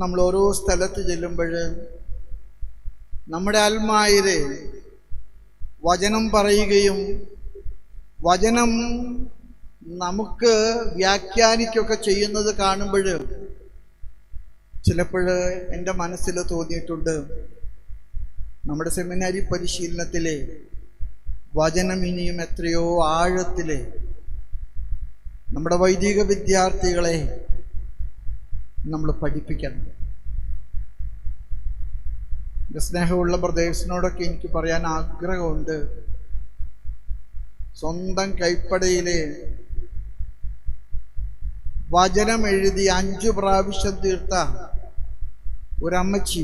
നമ്മൾ ഓരോ സ്ഥലത്ത് ചെല്ലുമ്പോൾ നമ്മുടെ ആത്മാവില് വചനം പറയുകയും വചനം നമുക്ക് വ്യാഖ്യാനിക്കുകയൊക്കെ ചെയ്യുന്നത് കാണുമ്പോൾ ചിലപ്പോൾ എൻ്റെ മനസ്സിൽ തോന്നിയിട്ടുണ്ട്, നമ്മുടെ സെമിനാരി പരിശീലനത്തിലെ വചനം ഇനിയും എത്രയോ ആഴത്തിലെ നമ്മുടെ വൈദിക വിദ്യാർത്ഥികളെ നമ്മൾ പഠിപ്പിക്കണം. സ്നേഹമുള്ള ബ്രദേഴ്സിനോടൊക്കെ എനിക്ക് പറയാൻ ആഗ്രഹമുണ്ട്. സ്വന്തം കൈപ്പടയിലെ വചനം എഴുതി 5 പ്രാവശ്യം തീർത്ത ഒരമ്മച്ചി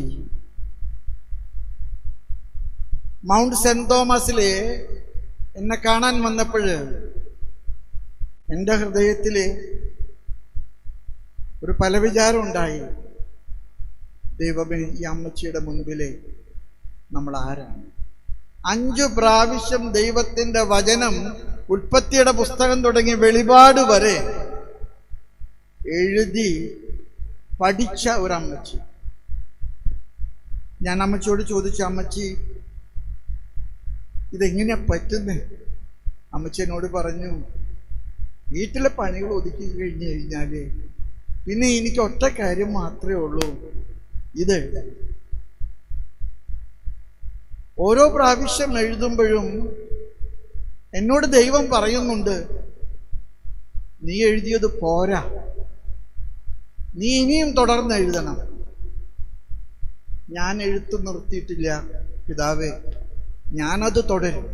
മൗണ്ട് സെന്റ് തോമസിലെ എന്നെ കാണാൻ വന്നപ്പോൾ എൻ്റെ ഹൃദയത്തിൽ ഒരു പലവിചാരം ഉണ്ടായി. ദൈവമേ, ഈ അമ്മച്ചിയുടെ മുൻപിലെ നമ്മൾ ആരാണ്? 5 പ്രാവശ്യം ദൈവത്തിൻ്റെ വചനം ഉൽപ്പത്തിയുടെ പുസ്തകം തുടങ്ങി വെളിപാട് വരെ എഴുതി പഠിച്ച ഒരമ്മച്ചി. ഞാൻ അമ്മച്ചിയോട് ചോദിച്ചു, അമ്മച്ചി ഇതെങ്ങനെയാ പറ്റുന്നത്? അമ്മച്ചി എന്നോട് പറഞ്ഞു, വീട്ടിലെ പണികൾ ഒതുക്കി കഴിഞ്ഞു കഴിഞ്ഞാല് പിന്നെ എനിക്ക് ഒറ്റ കാര്യം മാത്രമേ ഉള്ളൂ, ഇത് ഓരോ പ്രാവശ്യം എഴുതുമ്പോഴും എന്നോട് ദൈവം പറയുന്നുണ്ട്, നീ എഴുതിയത് പോരാ, നീ ഇനിയും തുടർന്ന് എഴുതണം. ഞാൻ എഴുത്ത് നിർത്തിയിട്ടില്ല പിതാവേ, ഞാനത് തുടരും.